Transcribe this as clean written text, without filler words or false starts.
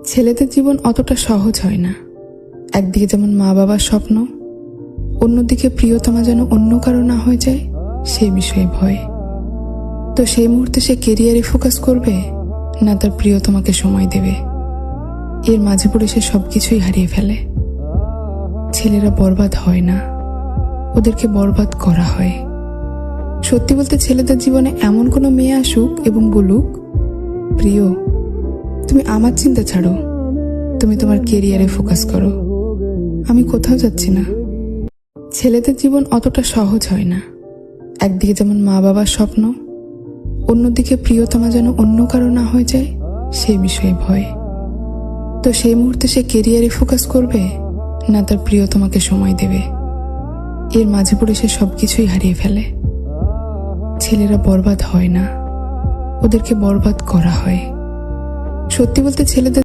ছেলেদের জীবন অতটা সহজ হয় না। একদিকে যেমন মা বাবার স্বপ্ন, অন্যদিকে প্রিয়তমা যেন অন্য কারো না হয়ে যায় সেই বিষয়ে ভয়। তো সেই মুহূর্তে সে কেরিয়ারে ফোকাস করবে না তার প্রিয়তমাকে সময় দেবে, এর মাঝে পড়ে সে সবকিছুই হারিয়ে ফেলে। ছেলেরা বরবাদ হয় না, ওদেরকে বরবাদ করা হয়। সত্যি বলতে ছেলেদের জীবনে এমন কোনো মেয়ে আসুক এবং বলুক, প্রিয় তুমি আমার চিন্তা ছাড়ো, তুমি তোমার কেরিয়ারে ফোকাস করো, আমি কোথাও যাচ্ছি না। ছেলেদের জীবন অতটা সহজ হয় না। একদিকে যেমন মা বাবার স্বপ্ন, অন্যদিকে প্রিয়তমা যেন অন্য কারো না হয়ে যায় সেই বিষয়ে ভয়। তো সেই মুহূর্তে সে কেরিয়ারে ফোকাস করবে না তার প্রিয়তমাকে সময় দেবে, এর মাঝে পড়ে সে সবকিছুই হারিয়ে ফেলে। ছেলেরা বরবাদ হয় না, ওদেরকে বরবাদ করা হয়। সত্যি বলতে ছেলেদের